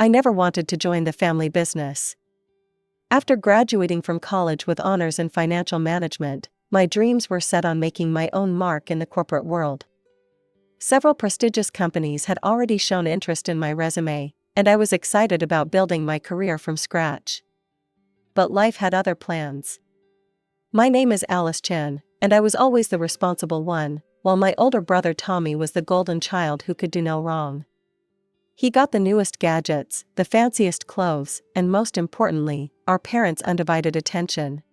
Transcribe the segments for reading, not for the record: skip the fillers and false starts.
I never wanted to join the family business. After graduating from college with honors in financial management, my dreams were set on making my own mark in the corporate world. Several prestigious companies had already shown interest in my resume, and I was excited about building my career from scratch. But life had other plans. My name is Alice Chen, and I was always the responsible one, while my older brother Tommy was the golden child who could do no wrong. He got the newest gadgets, the fanciest clothes, and most importantly, our parents' undivided attention.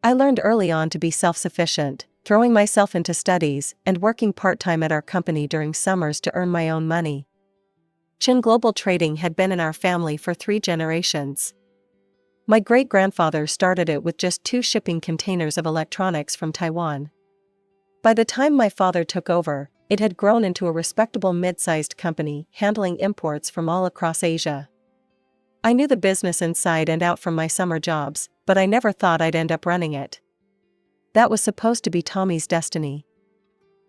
I learned early on to be self-sufficient, throwing myself into studies and working part-time at our company during summers to earn my own money. Chen Global Trading had been in our family for 3 generations. My great-grandfather started it with just 2 shipping containers of electronics from Taiwan. By the time my father took over, it had grown into a respectable mid-sized company handling imports from all across Asia. I knew the business inside and out from my summer jobs, but I never thought I'd end up running it. That was supposed to be Tommy's destiny.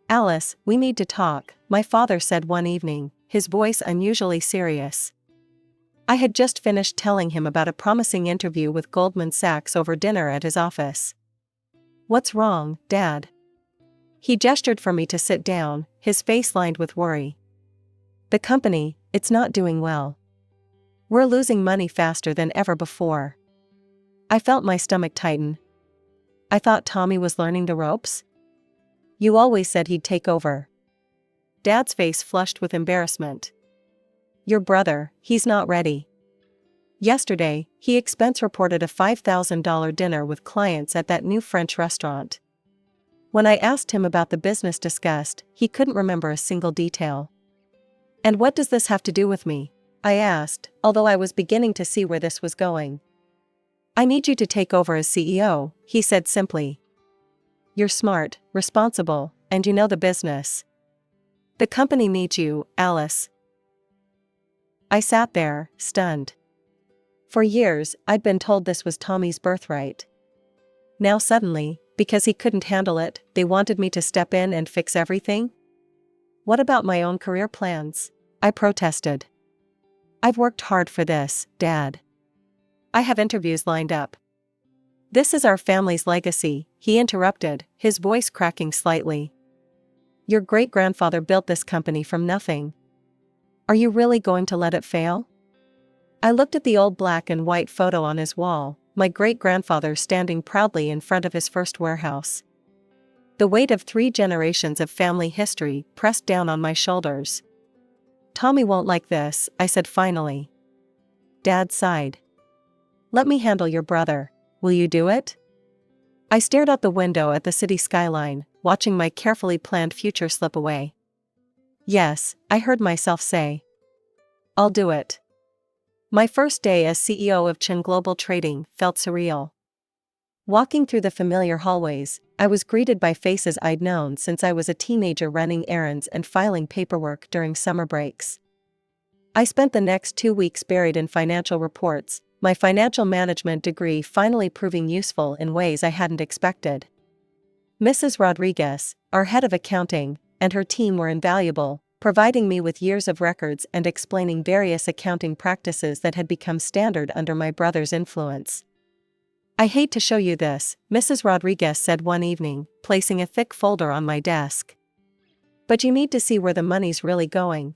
"Alice, we need to talk," my father said one evening, his voice unusually serious. I had just finished telling him about a promising interview with Goldman Sachs over dinner at his office. "What's wrong, Dad?" He gestured for me to sit down, his face lined with worry. "The company, it's not doing well. We're losing money faster than ever before." I felt my stomach tighten. I thought Tommy was learning the ropes? "You always said he'd take over." Dad's face flushed with embarrassment. "Your brother, he's not ready." Yesterday, he expense reported a $5,000 dinner with clients at that new French restaurant. When I asked him about the business discussed, he couldn't remember a single detail. "And what does this have to do with me?" I asked, although I was beginning to see where this was going. "I need you to take over as CEO," he said simply. "You're smart, responsible, and you know the business. The company needs you, Alice." I sat there, stunned. For years, I'd been told this was Tommy's birthright. Now suddenly, because he couldn't handle it, they wanted me to step in and fix everything? What about my own career plans? I protested. "I've worked hard for this, Dad. I have interviews lined up." "This is our family's legacy," he interrupted, his voice cracking slightly. "Your great-grandfather built this company from nothing. Are you really going to let it fail?" I looked at the old black and white photo on his wall, my great-grandfather standing proudly in front of his first warehouse. The weight of 3 generations of family history pressed down on my shoulders. "Tommy won't like this," I said finally. Dad sighed. "Let me handle your brother. Will you do it?" I stared out the window at the city skyline, watching my carefully planned future slip away. "Yes," I heard myself say. "I'll do it." My first day as CEO of Chen Global Trading felt surreal. Walking through the familiar hallways, I was greeted by faces I'd known since I was a teenager running errands and filing paperwork during summer breaks. I spent the next 2 weeks buried in financial reports, my financial management degree finally proving useful in ways I hadn't expected. Mrs. Rodriguez, our head of accounting, and her team were invaluable, providing me with years of records and explaining various accounting practices that had become standard under my brother's influence. "I hate to show you this," Mrs. Rodriguez said one evening, placing a thick folder on my desk. "But you need to see where the money's really going."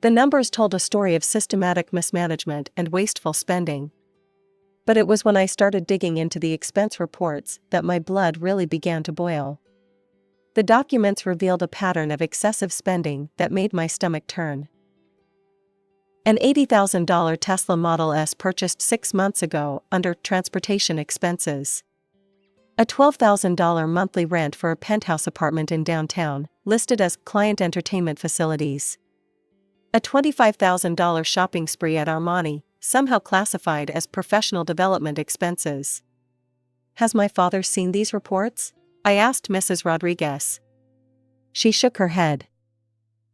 The numbers told a story of systematic mismanagement and wasteful spending. But it was when I started digging into the expense reports that my blood really began to boil. The documents revealed a pattern of excessive spending that made my stomach turn. An $80,000 Tesla Model S purchased 6 months ago under transportation expenses. A $12,000 monthly rent for a penthouse apartment in downtown, listed as client entertainment facilities. A $25,000 shopping spree at Armani, somehow classified as professional development expenses. "Has my father seen these reports?" I asked Mrs. Rodriguez. She shook her head.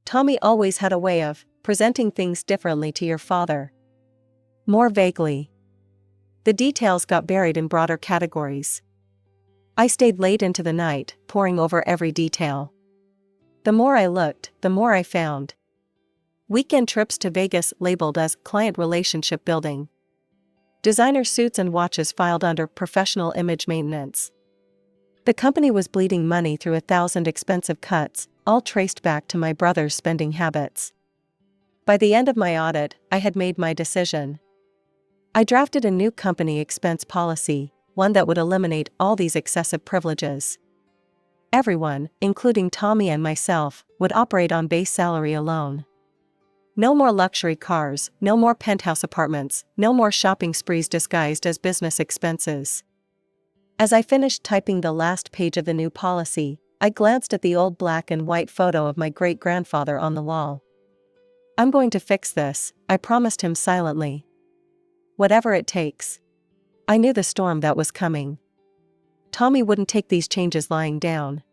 "Tommy always had a way of presenting things differently to your father." More vaguely. The details got buried in broader categories. I stayed late into the night, poring over every detail. The more I looked, the more I found. Weekend trips to Vegas labeled as client relationship building. Designer suits and watches filed under professional image maintenance. The company was bleeding money through 1,000 expensive cuts, all traced back to my brother's spending habits. By the end of my audit, I had made my decision. I drafted a new company expense policy, one that would eliminate all these excessive privileges. Everyone, including Tommy and myself, would operate on base salary alone. No more luxury cars, no more penthouse apartments, no more shopping sprees disguised as business expenses. As I finished typing the last page of the new policy, I glanced at the old black and white photo of my great-grandfather on the wall. "I'm going to fix this," I promised him silently. "Whatever it takes." I knew the storm that was coming. Tommy wouldn't take these changes lying down.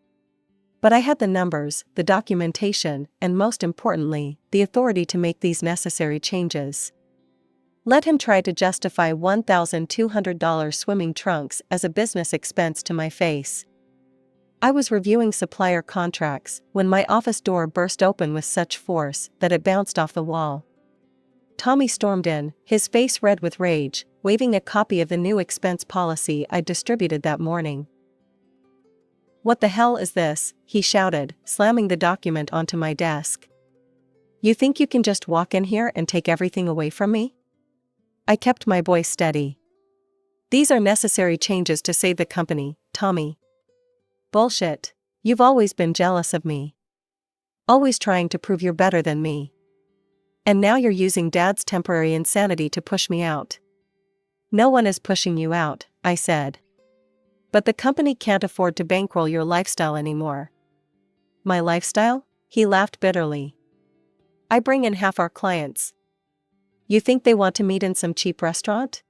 But I had the numbers, the documentation, and most importantly, the authority to make these necessary changes. Let him try to justify $1,200 swimming trunks as a business expense to my face. I was reviewing supplier contracts when my office door burst open with such force that it bounced off the wall. Tommy stormed in, his face red with rage, waving a copy of the new expense policy I distributed that morning. "What the hell is this?" he shouted, slamming the document onto my desk. "You think you can just walk in here and take everything away from me?" I kept my voice steady. "These are necessary changes to save the company, Tommy." "Bullshit. You've always been jealous of me. Always trying to prove you're better than me. And now you're using Dad's temporary insanity to push me out." "No one is pushing you out," I said. "But the company can't afford to bankroll your lifestyle anymore." "My lifestyle?" He laughed bitterly. "I bring in half our clients. You think they want to meet in some cheap restaurant?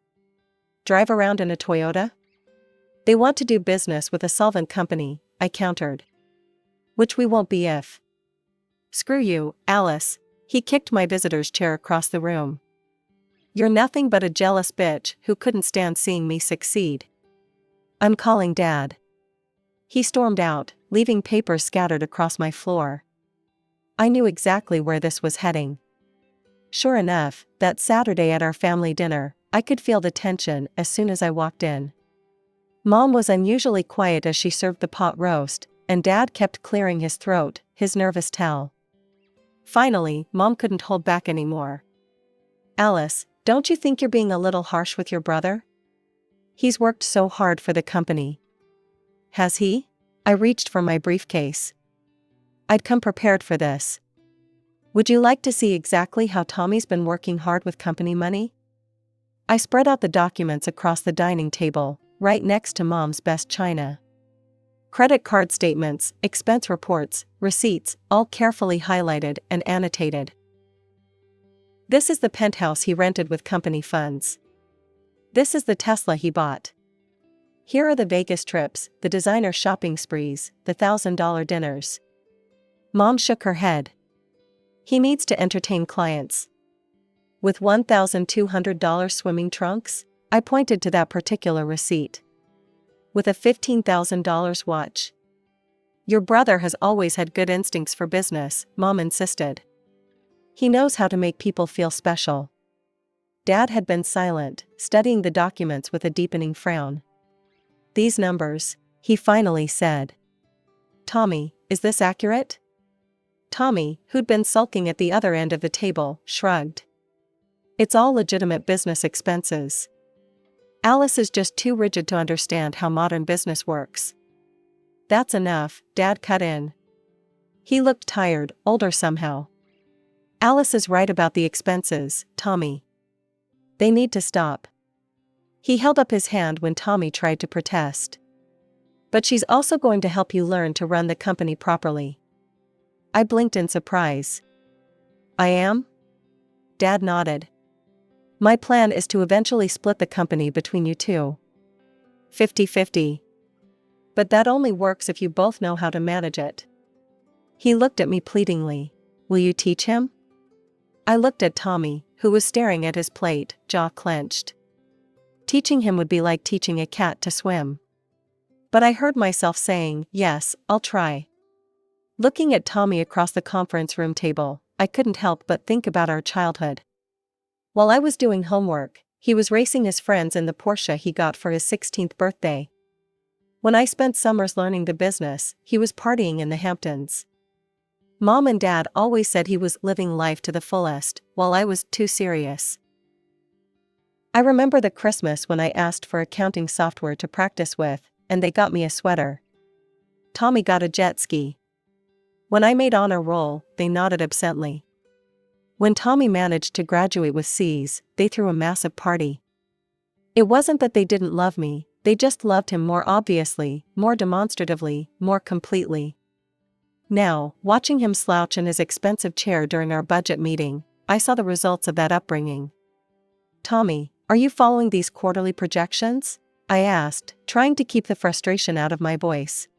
Drive around in a Toyota? They want to do business with a solvent company," I countered. "Which we won't be if." "Screw you, Alice." He kicked my visitor's chair across the room. "You're nothing but a jealous bitch who couldn't stand seeing me succeed. I'm calling Dad." He stormed out, leaving papers scattered across my floor. I knew exactly where this was heading. Sure enough, that Saturday at our family dinner, I could feel the tension as soon as I walked in. Mom was unusually quiet as she served the pot roast, and Dad kept clearing his throat, his nervous tell. Finally, Mom couldn't hold back anymore. "Alice, don't you think you're being a little harsh with your brother? He's worked so hard for the company." "Has he?" I reached for my briefcase. I'd come prepared for this. "Would you like to see exactly how Tommy's been working hard with company money?" I spread out the documents across the dining table, right next to Mom's best china. Credit card statements, expense reports, receipts, all carefully highlighted and annotated. "This is the penthouse he rented with company funds. This is the Tesla he bought. Here are the Vegas trips, the designer shopping sprees, the $1,000 dinners." Mom shook her head. "He needs to entertain clients. With $1,200 swimming trunks?" I pointed to that particular receipt. "With a $15,000 watch." "Your brother has always had good instincts for business," Mom insisted. "He knows how to make people feel special." Dad had been silent, studying the documents with a deepening frown. "These numbers," he finally said. "Tommy, is this accurate?" Tommy, who'd been sulking at the other end of the table, shrugged. "It's all legitimate business expenses. Alice is just too rigid to understand how modern business works." "That's enough," Dad cut in. He looked tired, older somehow. "Alice is right about the expenses, Tommy. They need to stop." He held up his hand when Tommy tried to protest. "But she's also going to help you learn to run the company properly." I blinked in surprise. "I am?" Dad nodded. "My plan is to eventually split the company between you two. 50-50. But that only works if you both know how to manage it." He looked at me pleadingly. "Will you teach him?" I looked at Tommy, who was staring at his plate, jaw clenched. Teaching him would be like teaching a cat to swim. But I heard myself saying, "Yes, I'll try." Looking at Tommy across the conference room table, I couldn't help but think about our childhood. While I was doing homework, he was racing his friends in the Porsche he got for his 16th birthday. When I spent summers learning the business, he was partying in the Hamptons. Mom and Dad always said he was living life to the fullest, while I was too serious. I remember the Christmas when I asked for accounting software to practice with, and they got me a sweater. Tommy got a jet ski. When I made honor roll, they nodded absently. When Tommy managed to graduate with C's, they threw a massive party. It wasn't that they didn't love me, they just loved him more obviously, more demonstratively, more completely. Now, watching him slouch in his expensive chair during our budget meeting, I saw the results of that upbringing. "Tommy, are you following these quarterly projections?" I asked, trying to keep the frustration out of my voice.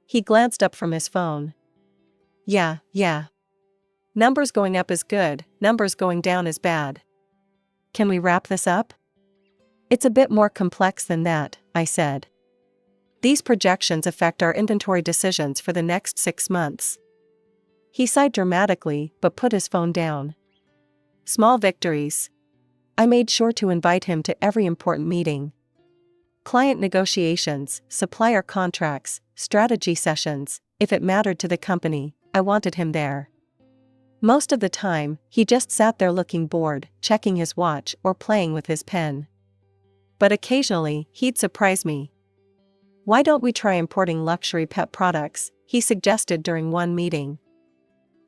He glanced up from his phone. Yeah. Numbers going up is good, numbers going down is bad. Can we wrap this up?" "It's a bit more complex than that," I said. "These projections affect our inventory decisions for the next 6 months." He sighed dramatically, but put his phone down. Small victories. I made sure to invite him to every important meeting. Client negotiations, supplier contracts, strategy sessions, if it mattered to the company, I wanted him there. Most of the time, he just sat there looking bored, checking his watch or playing with his pen. But occasionally, he'd surprise me. "Why don't we try importing luxury pet products?" he suggested during one meeting.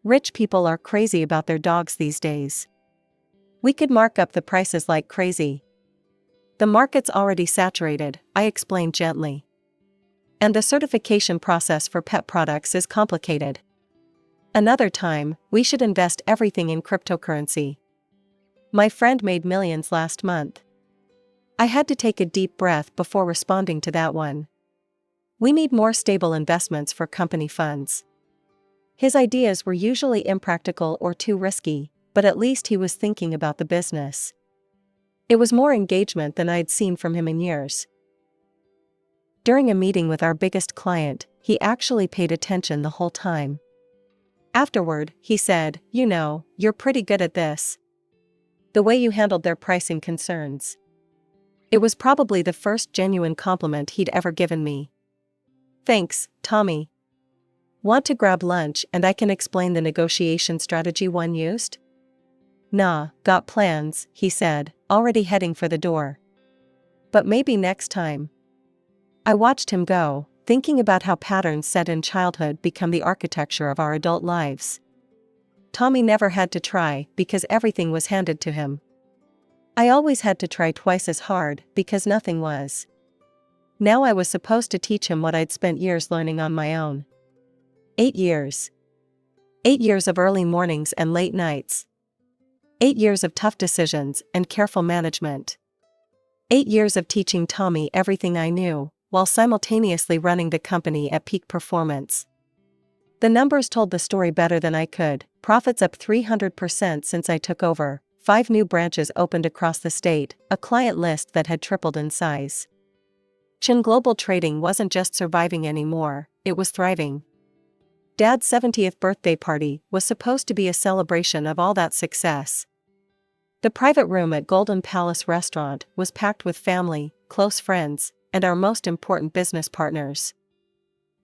"Rich people are crazy about their dogs these days. We could mark up the prices like crazy." "The market's already saturated," I explained gently. "And the certification process for pet products is complicated. Another time, we should invest everything in cryptocurrency. My friend made millions last month." I had to take a deep breath before responding to that one. We need more stable investments for company funds. His ideas were usually impractical or too risky, but at least he was thinking about the business. It was more engagement than I'd seen from him in years. During a meeting with our biggest client, he actually paid attention the whole time. Afterward, he said, "You're pretty good at this. The way you handled their pricing concerns." It was probably the first genuine compliment he'd ever given me. "Thanks, Tommy. Want to grab lunch and I can explain the negotiation strategy one used?" "Nah, got plans," he said, already heading for the door. "But maybe next time." I watched him go, thinking about how patterns set in childhood become the architecture of our adult lives. Tommy never had to try because everything was handed to him. I always had to try twice as hard because nothing was. Now I was supposed to teach him what I'd spent years learning on my own. 8 years. 8 years of early mornings and late nights. 8 years of tough decisions and careful management. 8 years of teaching Tommy everything I knew, while simultaneously running the company at peak performance. The numbers told the story better than I could. Profits up 300% since I took over, 5 new branches opened across the state, a client list that had tripled in size. Chin Global Trading wasn't just surviving anymore, it was thriving. Dad's 70th birthday party was supposed to be a celebration of all that success. The private room at Golden Palace Restaurant was packed with family, close friends, and our most important business partners.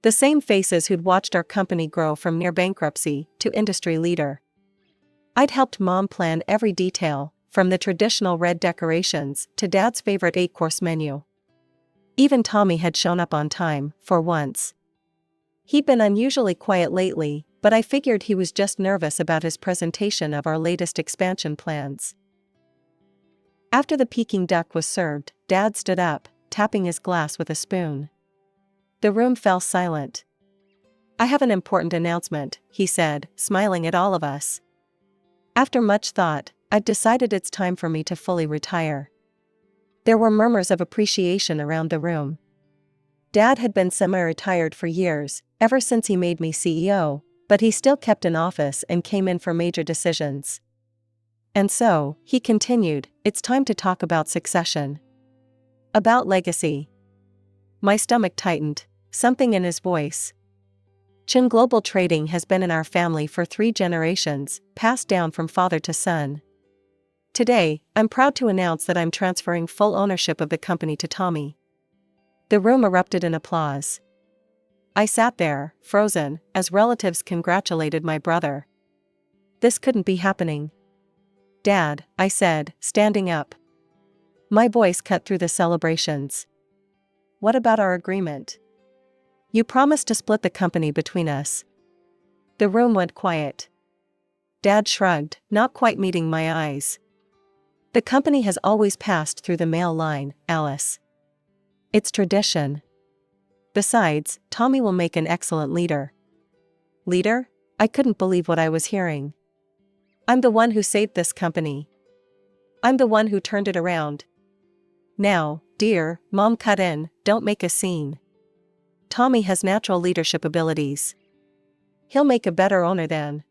The same faces who'd watched our company grow from near bankruptcy to industry leader. I'd helped Mom plan every detail, from the traditional red decorations to Dad's favorite 8-course menu. Even Tommy had shown up on time, for once. He'd been unusually quiet lately, but I figured he was just nervous about his presentation of our latest expansion plans. After the Peking duck was served, Dad stood up, tapping his glass with a spoon. The room fell silent. "I have an important announcement," he said, smiling at all of us. After much thought, I've decided it's time for me to fully retire. There were murmurs of appreciation around the room. Dad had been semi-retired for years, ever since he made me CEO, but he still kept an office and came in for major decisions. And so, he continued, "It's time to talk about succession. About legacy." My stomach tightened, something in his voice. Chin Global Trading has been in our family for 3 generations, passed down from father to son. Today, I'm proud to announce that I'm transferring full ownership of the company to Tommy. The room erupted in applause. I sat there, frozen, as relatives congratulated my brother. This couldn't be happening. Dad, I said, standing up. My voice cut through the celebrations. What about our agreement? You promised to split the company between us. The room went quiet. Dad shrugged, not quite meeting my eyes. The company has always passed through the male line, Alice. It's tradition. Besides, Tommy will make an excellent leader. Leader? I couldn't believe what I was hearing. I'm the one who saved this company. I'm the one who turned it around. Now, dear, Mom, cut in, don't make a scene. Tommy has natural leadership abilities. He'll make a better owner than.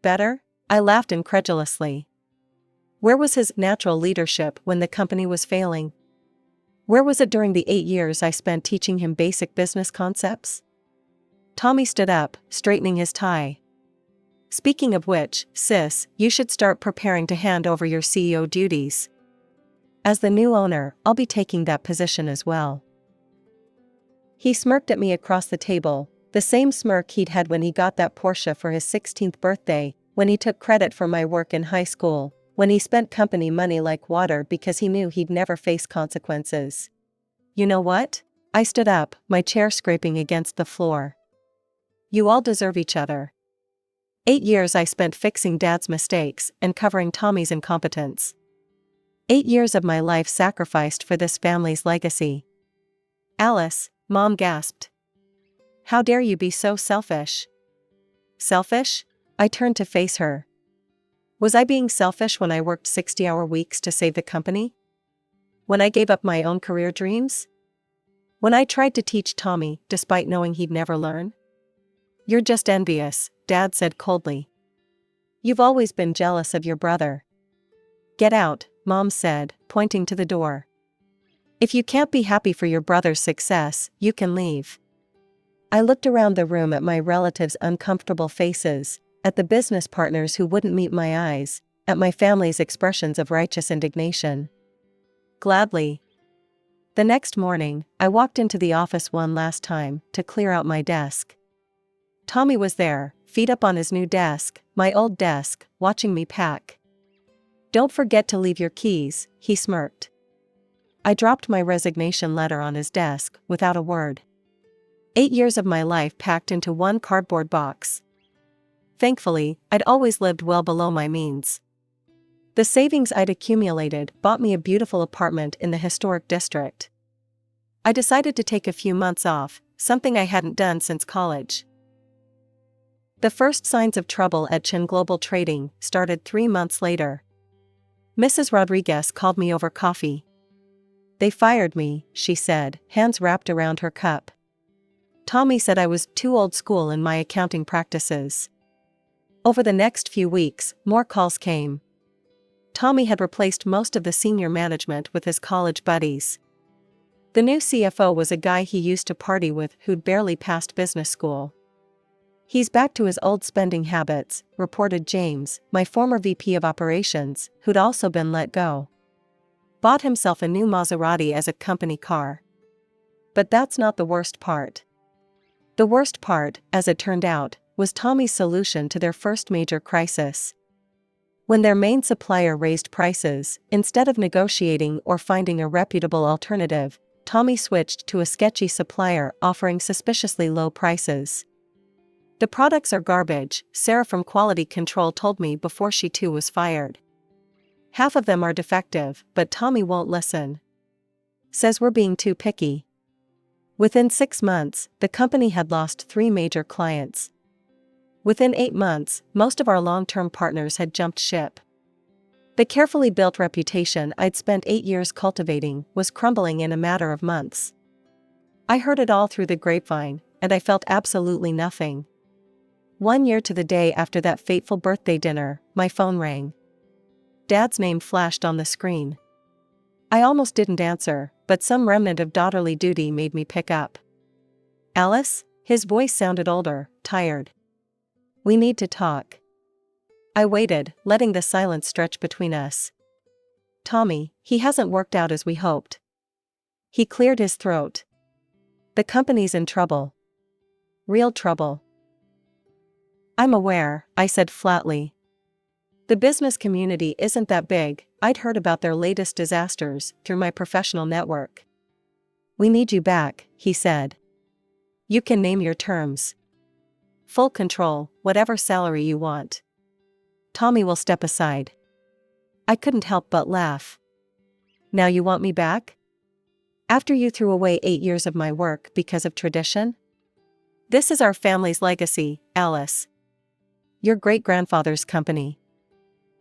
Better? I laughed incredulously. Where was his natural leadership when the company was failing? Where was it during the 8 years I spent teaching him basic business concepts? Tommy stood up, straightening his tie. Speaking of which, sis, you should start preparing to hand over your CEO duties. As the new owner, I'll be taking that position as well. He smirked at me across the table, the same smirk he'd had when he got that Porsche for his 16th birthday, when he took credit for my work in high school, when he spent company money like water because he knew he'd never face consequences. You know what? I stood up, my chair scraping against the floor. You all deserve each other. 8 years I spent fixing Dad's mistakes and covering Tommy's incompetence. 8 years of my life sacrificed for this family's legacy. Alice, Mom gasped. How dare you be so selfish? Selfish? I turned to face her. Was I being selfish when I worked 60-hour weeks to save the company? When I gave up my own career dreams? When I tried to teach Tommy, despite knowing he'd never learn? You're just envious, Dad said coldly. You've always been jealous of your brother. Get out, Mom said, pointing to the door. If you can't be happy for your brother's success, you can leave. I looked around the room at my relatives' uncomfortable faces, at the business partners who wouldn't meet my eyes, at my family's expressions of righteous indignation. Gladly. The next morning, I walked into the office one last time, to clear out my desk. Tommy was there, feet up on his new desk, my old desk, watching me pack. Don't forget to leave your keys, he smirked. I dropped my resignation letter on his desk, without a word. 8 years of my life packed into one cardboard box. Thankfully, I'd always lived well below my means. The savings I'd accumulated bought me a beautiful apartment in the historic district. I decided to take a few months off, something I hadn't done since college. The first signs of trouble at Chin Global Trading started 3 months later. Mrs. Rodriguez called me over coffee. They fired me, she said, hands wrapped around her cup. Tommy said I was too old school in my accounting practices. Over the next few weeks, more calls came. Tommy had replaced most of the senior management with his college buddies. The new CFO was a guy he used to party with who'd barely passed business school. He's back to his old spending habits, reported James, my former VP of operations, who'd also been let go. Bought himself a new Maserati as a company car. But that's not the worst part. The worst part, as it turned out, was Tommy's solution to their first major crisis. When their main supplier raised prices, instead of negotiating or finding a reputable alternative, Tommy switched to a sketchy supplier offering suspiciously low prices. The products are garbage, Sarah from quality control told me before she too was fired. Half of them are defective, but Tommy won't listen. Says we're being too picky. Within 6 months, the company had lost 3 major clients. Within 8 months, most of our long-term partners had jumped ship. The carefully built reputation I'd spent 8 years cultivating was crumbling in a matter of months. I heard it all through the grapevine, and I felt absolutely nothing. 1 year to the day after that fateful birthday dinner, my phone rang. Dad's name flashed on the screen. I almost didn't answer, but some remnant of daughterly duty made me pick up. Alice? His voice sounded older, tired. "We need to talk." I waited, letting the silence stretch between us. "Tommy, he hasn't worked out as we hoped." He cleared his throat. "The company's in trouble. Real trouble." "I'm aware," I said flatly. "The business community isn't that big. I'd heard about their latest disasters through my professional network." "We need you back," he said. "You can name your terms. Full control, whatever salary you want." "Tommy will step aside." I couldn't help but laugh. "Now you want me back? After you threw away 8 years of my work because of tradition? This is our family's legacy, Alice. Your great-grandfather's company.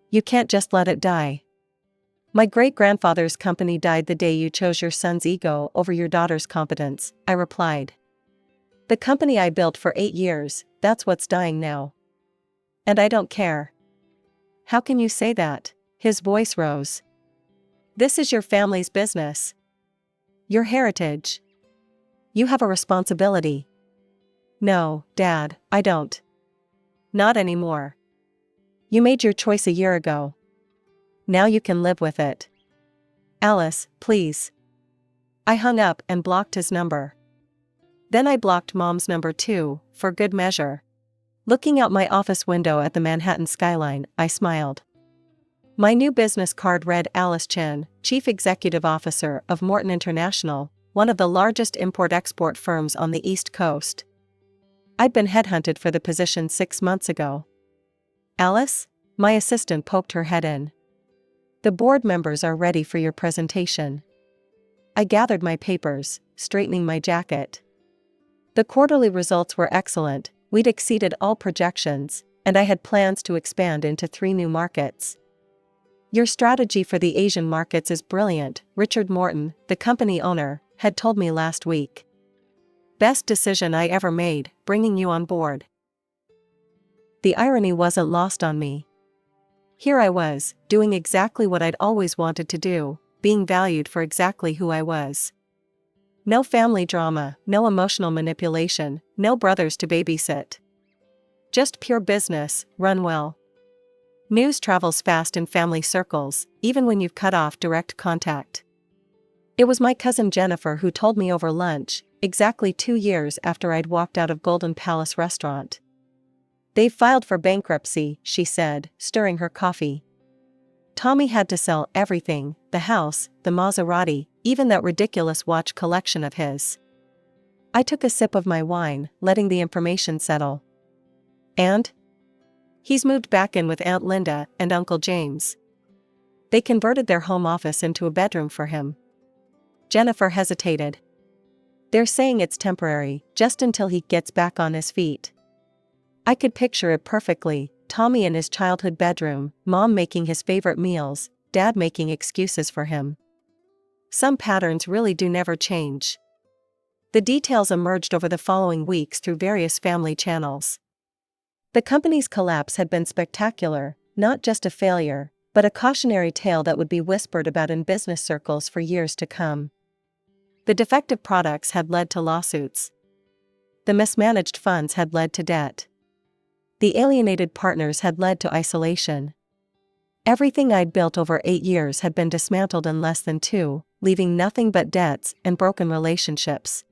You can't just let it die." "My great-grandfather's company died the day you chose your son's ego over your daughter's competence," I replied. "The company I built for 8 years, that's what's dying now. And I don't care." "How can you say that?" His voice rose. "This is your family's business. Your heritage. You have a responsibility." "No, Dad, I don't. Not anymore. You made your choice a year ago. Now you can live with it. Alice, please." I hung up and blocked his number. Then I blocked Mom's number too, for good measure. Looking out my office window at the Manhattan skyline, I smiled. My new business card read Alice Chen, Chief Executive Officer of Morton International, one of the largest import-export firms on the East Coast. I'd been headhunted for the position 6 months ago. "Alice?" My assistant poked her head in. "The board members are ready for your presentation." I gathered my papers, straightening my jacket. The quarterly results were excellent, we'd exceeded all projections, and I had plans to expand into 3 new markets. "Your strategy for the Asian markets is brilliant," Richard Morton, the company owner, had told me last week. "Best decision I ever made, bringing you on board." The irony wasn't lost on me. Here I was, doing exactly what I'd always wanted to do, being valued for exactly who I was. No family drama, no emotional manipulation, no brothers to babysit. Just pure business, run well. News travels fast in family circles, even when you've cut off direct contact. It was my cousin Jennifer who told me over lunch, exactly 2 years after I'd walked out of Golden Palace restaurant. "They've filed for bankruptcy," she said, stirring her coffee. "Tommy had to sell everything, the house, the Maserati, even that ridiculous watch collection of his." I took a sip of my wine, letting the information settle. "And?" "He's moved back in with Aunt Linda and Uncle James. They converted their home office into a bedroom for him." Jennifer hesitated. "They're saying it's temporary, just until he gets back on his feet." I could picture it perfectly, Tommy in his childhood bedroom, Mom making his favorite meals, Dad making excuses for him. Some patterns really do never change. The details emerged over the following weeks through various family channels. The company's collapse had been spectacular, not just a failure, but a cautionary tale that would be whispered about in business circles for years to come. The defective products had led to lawsuits. The mismanaged funds had led to debt. The alienated partners had led to isolation. Everything I'd built over 8 years had been dismantled in less than 2, leaving nothing but debts and broken relationships.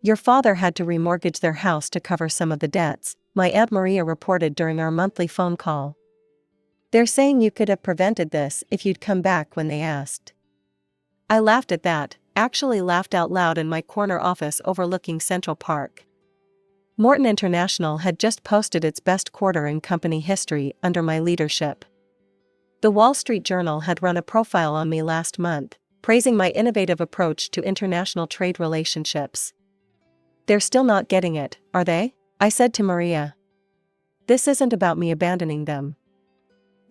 "Your father had to remortgage their house to cover some of the debts," my Aunt Maria reported during our monthly phone call. "They're saying you could have prevented this if you'd come back when they asked." I laughed at that, actually laughed out loud in my corner office overlooking Central Park. Morton International had just posted its best quarter in company history under my leadership. The Wall Street Journal had run a profile on me last month, praising my innovative approach to international trade relationships. "They're still not getting it, are they?" I said to Maria. "This isn't about me abandoning them.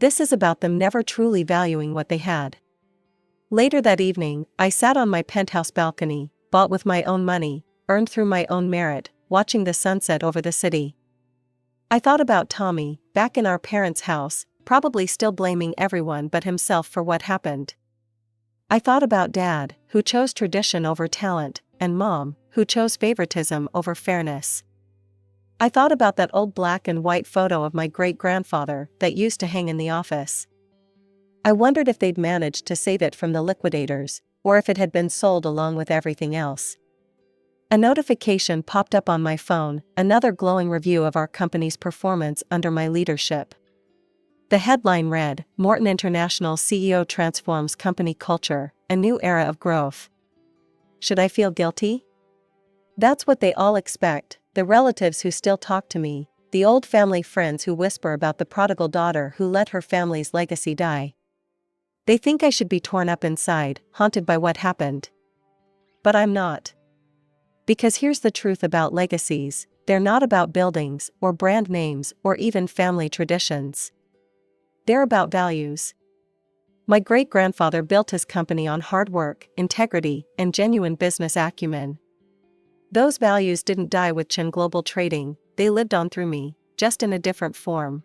This is about them never truly valuing what they had." Later that evening, I sat on my penthouse balcony, bought with my own money, earned through my own merit, watching the sunset over the city. I thought about Tommy, back in our parents' house, probably still blaming everyone but himself for what happened. I thought about Dad, who chose tradition over talent, and mom, who chose favoritism over fairness. I thought about that old black and white photo of my great-grandfather that used to hang in the office. I wondered if they'd managed to save it from the liquidators, or if it had been sold along with everything else. A notification popped up on my phone, another glowing review of our company's performance under my leadership. The headline read, "Morton International CEO transforms company culture, a new era of growth." Should I feel guilty? That's what they all expect, the relatives who still talk to me, the old family friends who whisper about the prodigal daughter who let her family's legacy die. They think I should be torn up inside, haunted by what happened. But I'm not. Because here's the truth about legacies, they're not about buildings, or brand names, or even family traditions. They're about values. My great-grandfather built his company on hard work, integrity, and genuine business acumen. Those values didn't die with Chen Global Trading, they lived on through me, just in a different form.